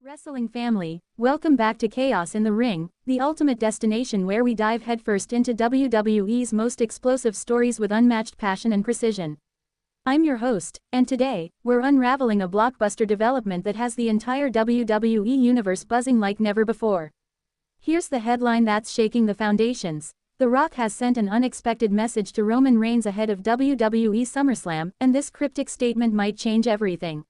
Wrestling family, welcome back to Chaos in the Ring, the ultimate destination where we dive headfirst into WWE's most explosive stories with unmatched passion and precision. I'm your host, and today, we're unraveling a blockbuster development that has the entire WWE universe buzzing like never before. Here's the headline that's shaking the foundations. The Rock has sent an unexpected message to Roman Reigns ahead of WWE SummerSlam, and this cryptic statement might change everything.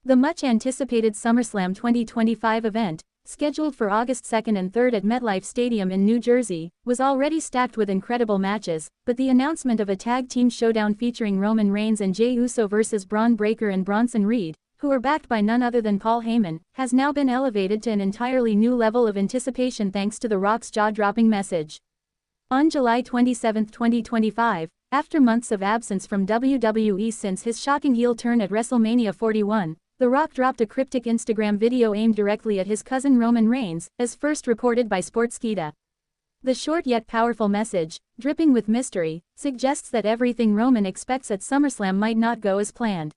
The much-anticipated SummerSlam 2025 event, scheduled for August 2nd and 3rd at MetLife Stadium in New Jersey, was already stacked with incredible matches, but the announcement of a tag team showdown featuring Roman Reigns and Jey Uso versus Braun Breaker and Bronson Reed, who are backed by none other than Paul Heyman, has now been elevated to an entirely new level of anticipation thanks to The Rock's jaw-dropping message. On July 27, 2025, after months of absence from WWE since his shocking heel turn at WrestleMania 41, The Rock dropped a cryptic Instagram video aimed directly at his cousin Roman Reigns, as first reported by Sportskeeda. The short yet powerful message, dripping with mystery, suggests that everything Roman expects at SummerSlam might not go as planned.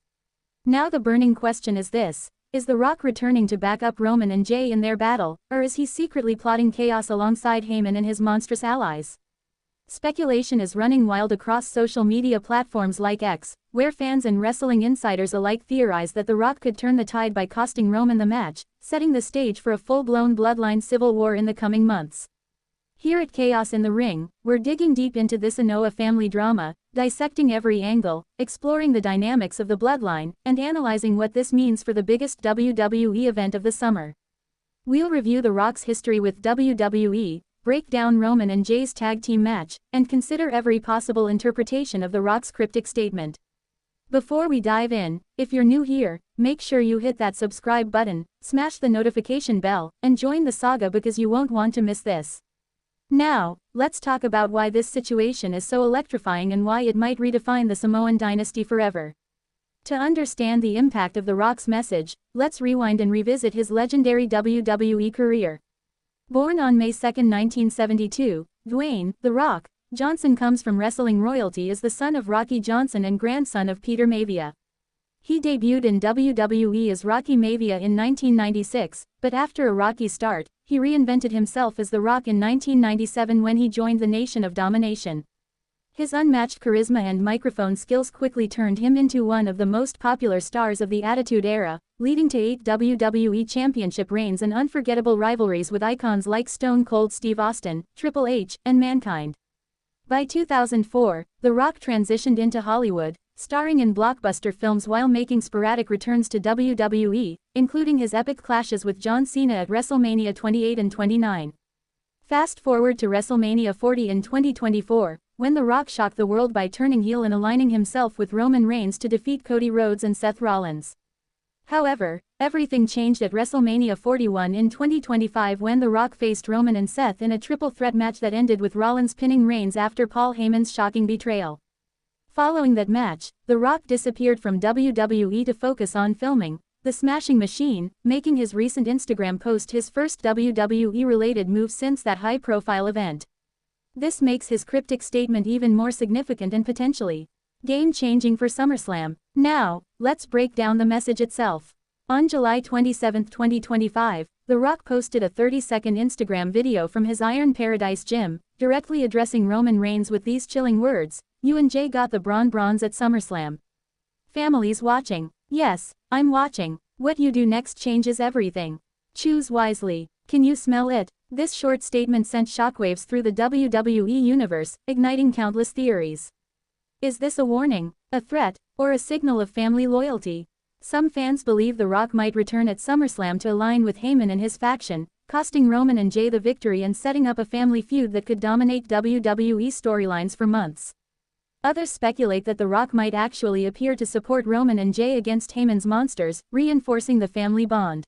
Now the burning question is this: is The Rock returning to back up Roman and Jey in their battle, or is he secretly plotting chaos alongside Heyman and his monstrous allies? Speculation is running wild across social media platforms like X, where fans and wrestling insiders alike theorize that The Rock could turn the tide by costing Roman the match, setting the stage for a full-blown bloodline civil war in the coming months. Here at Chaos in the Ring, we're digging deep into this Anoa'i family drama, dissecting every angle, exploring the dynamics of the bloodline, and analyzing what this means for the biggest WWE event of the summer. We'll review The Rock's history with WWE, break down Roman and Jey's tag team match, and consider every possible interpretation of The Rock's cryptic statement. Before we dive in, if you're new here, make sure you hit that subscribe button, smash the notification bell, and join the saga because you won't want to miss this. Now, let's talk about why this situation is so electrifying and why it might redefine the Samoan dynasty forever. To understand the impact of The Rock's message, let's rewind and revisit his legendary WWE career. Born on May 2, 1972, Dwayne "The Rock" Johnson comes from wrestling royalty as the son of Rocky Johnson and grandson of Peter Maivia. He debuted in WWE as Rocky Maivia in 1996, but after a rocky start, he reinvented himself as The Rock in 1997 when he joined the Nation of Domination. His unmatched charisma and microphone skills quickly turned him into one of the most popular stars of the Attitude Era, leading to 8 WWE Championship reigns and unforgettable rivalries with icons like Stone Cold Steve Austin, Triple H, and Mankind. By 2004, The Rock transitioned into Hollywood, starring in blockbuster films while making sporadic returns to WWE, including his epic clashes with John Cena at WrestleMania 28 and 29. Fast forward to WrestleMania 40 in 2024, when The Rock shocked the world by turning heel and aligning himself with Roman Reigns to defeat Cody Rhodes and Seth Rollins. However, everything changed at WrestleMania 41 in 2025 when The Rock faced Roman and Seth in a triple threat match that ended with Rollins pinning Reigns after Paul Heyman's shocking betrayal. Following that match, The Rock disappeared from WWE to focus on filming The Smashing Machine, making his recent Instagram post his first WWE-related move since that high-profile event. This makes his cryptic statement even more significant and potentially game-changing for SummerSlam. Now, let's break down the message itself. On July 27, 2025, The Rock posted a 30-second Instagram video from his Iron Paradise gym, directly addressing Roman Reigns with these chilling words: "You and Jey got the bronze at SummerSlam. Family's watching. Yes, I'm watching. What you do next changes everything. Choose wisely. Can you smell it?" This short statement sent shockwaves through the WWE universe, igniting countless theories. Is this a warning, a threat, or a signal of family loyalty? Some fans believe The Rock might return at SummerSlam to align with Heyman and his faction, costing Roman and Jey the victory and setting up a family feud that could dominate WWE storylines for months. Others speculate that The Rock might actually appear to support Roman and Jey against Heyman's monsters, reinforcing the family bond.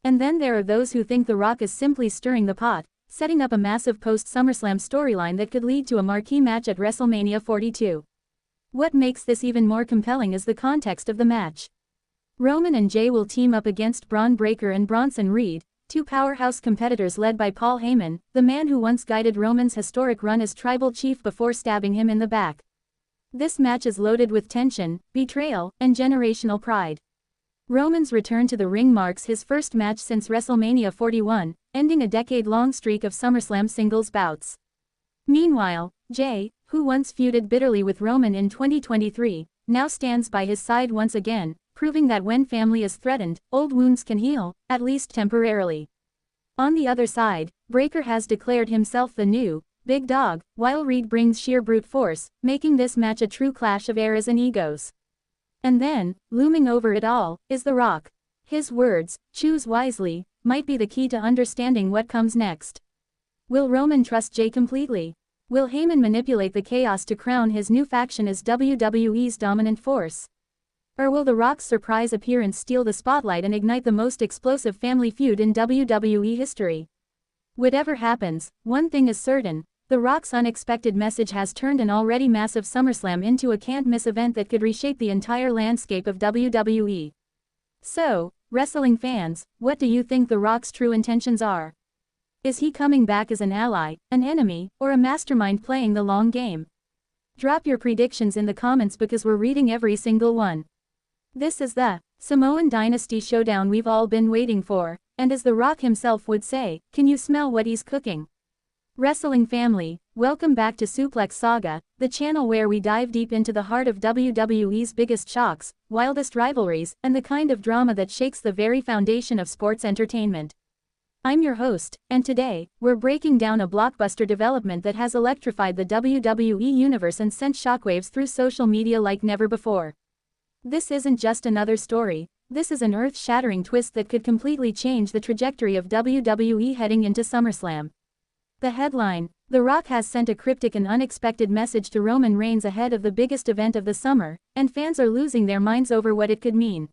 And then there are those who think The Rock is simply stirring the pot, setting up a massive post-SummerSlam storyline that could lead to a marquee match at WrestleMania 42. What makes this even more compelling is the context of the match. Roman and Jey will team up against Braun Breaker and Bronson Reed, two powerhouse competitors led by Paul Heyman, the man who once guided Roman's historic run as tribal chief before stabbing him in the back. This match is loaded with tension, betrayal, and generational pride. Roman's return to the ring marks his first match since WrestleMania 41, ending a decade-long streak of SummerSlam singles bouts. Meanwhile, Jey, who once feuded bitterly with Roman in 2023, now stands by his side once again, proving that when family is threatened, old wounds can heal, at least temporarily. On the other side, Breakker has declared himself the new big dog, while Reed brings sheer brute force, making this match a true clash of eras and egos. And then, looming over it all, is The Rock. His words, "Choose wisely," might be the key to understanding what comes next. Will Roman trust Jey completely? Will Heyman manipulate the chaos to crown his new faction as WWE's dominant force? Or will The Rock's surprise appearance steal the spotlight and ignite the most explosive family feud in WWE history? Whatever happens, one thing is certain: The Rock's unexpected message has turned an already massive SummerSlam into a can't-miss event that could reshape the entire landscape of WWE. So, wrestling fans, what do you think The Rock's true intentions are? Is he coming back as an ally, an enemy, or a mastermind playing the long game? Drop your predictions in the comments because we're reading every single one. This is the Samoan Dynasty showdown we've all been waiting for, and as The Rock himself would say, can you smell what he's cooking? Wrestling family, welcome back to Suplex Saga, the channel where we dive deep into the heart of WWE's biggest shocks, wildest rivalries, and the kind of drama that shakes the very foundation of sports entertainment. I'm your host, and today, we're breaking down a blockbuster development that has electrified the WWE universe and sent shockwaves through social media like never before. This isn't just another story, this is an earth-shattering twist that could completely change the trajectory of WWE heading into SummerSlam. The headline: The Rock has sent a cryptic and unexpected message to Roman Reigns ahead of the biggest event of the summer, and fans are losing their minds over what it could mean.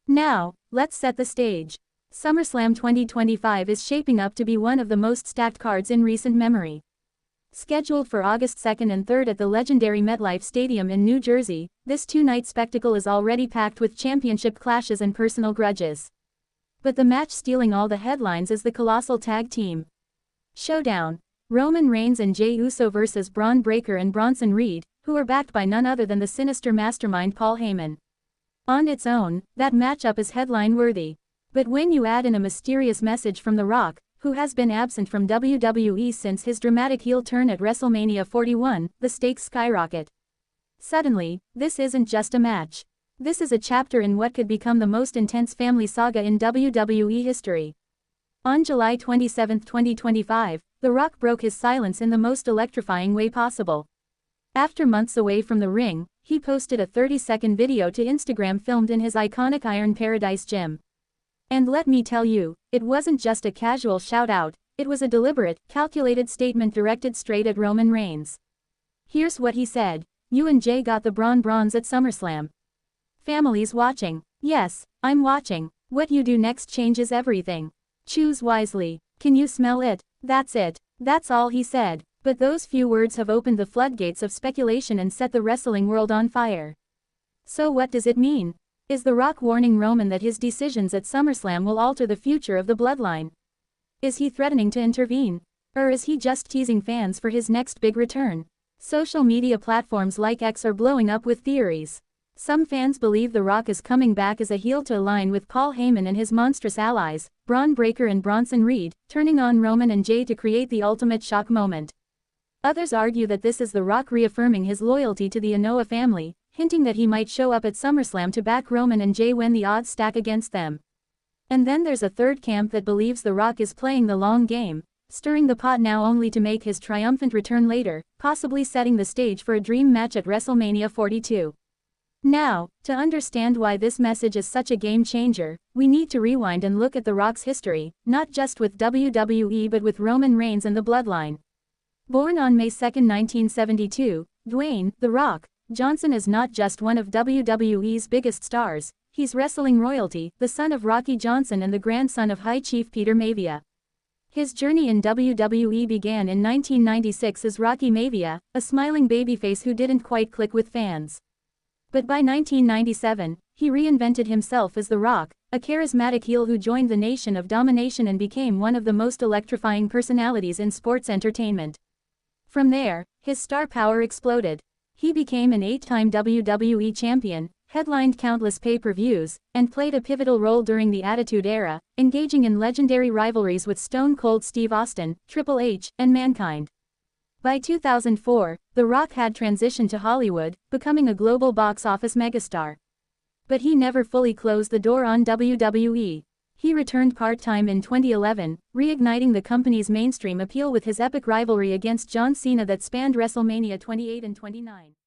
Now, let's set the stage. SummerSlam 2025 is shaping up to be one of the most stacked cards in recent memory. Scheduled for August 2nd and 3rd at the legendary MetLife Stadium in New Jersey, this two-night spectacle is already packed with championship clashes and personal grudges. But the match stealing all the headlines is the colossal tag team showdown: Roman Reigns and Jey Uso versus Braun Breaker and Bronson Reed, who are backed by none other than the sinister mastermind Paul Heyman. On its own, that matchup is headline-worthy. But when you add in a mysterious message from The Rock, who has been absent from WWE since his dramatic heel turn at WrestleMania 41, the stakes skyrocket. Suddenly, this isn't just a match. This is a chapter in what could become the most intense family saga in WWE history. On July 27, 2025, The Rock broke his silence in the most electrifying way possible. After months away from the ring, he posted a 30-second video to Instagram filmed in his iconic Iron Paradise gym. And let me tell you, it wasn't just a casual shout-out, it was a deliberate, calculated statement directed straight at Roman Reigns. Here's what he said: "You and Jey got the bronze at SummerSlam. Family's watching. Yes, I'm watching. What you do next changes everything. Choose wisely. Can you smell it?" That's it. That's all he said. But those few words have opened the floodgates of speculation and set the wrestling world on fire. So what does it mean? Is The Rock warning Roman that his decisions at SummerSlam will alter the future of the bloodline? Is he threatening to intervene? Or is he just teasing fans for his next big return? Social media platforms like X are blowing up with theories. Some fans believe The Rock is coming back as a heel to align with Paul Heyman and his monstrous allies, Braun Breaker and Bronson Reed, turning on Roman and Jey to create the ultimate shock moment. Others argue that this is The Rock reaffirming his loyalty to the Anoa'i family, hinting that he might show up at SummerSlam to back Roman and Jey when the odds stack against them. And then there's a third camp that believes The Rock is playing the long game, stirring the pot now only to make his triumphant return later, possibly setting the stage for a dream match at WrestleMania 42. Now, to understand why this message is such a game-changer, we need to rewind and look at The Rock's history, not just with WWE but with Roman Reigns and the Bloodline. Born on May 2, 1972, Dwayne "The Rock" Johnson is not just one of WWE's biggest stars, he's wrestling royalty, the son of Rocky Johnson and the grandson of High Chief Peter Maivia. His journey in WWE began in 1996 as Rocky Maivia, a smiling babyface who didn't quite click with fans. But by 1997, he reinvented himself as The Rock, a charismatic heel who joined the Nation of Domination and became one of the most electrifying personalities in sports entertainment. From there, his star power exploded. He became an 8-time WWE champion, headlined countless pay-per-views, and played a pivotal role during the Attitude Era, engaging in legendary rivalries with Stone Cold Steve Austin, Triple H, and Mankind. By 2004, The Rock had transitioned to Hollywood, becoming a global box office megastar. But he never fully closed the door on WWE. He returned part-time in 2011, reigniting the company's mainstream appeal with his epic rivalry against John Cena that spanned WrestleMania 28 and 29.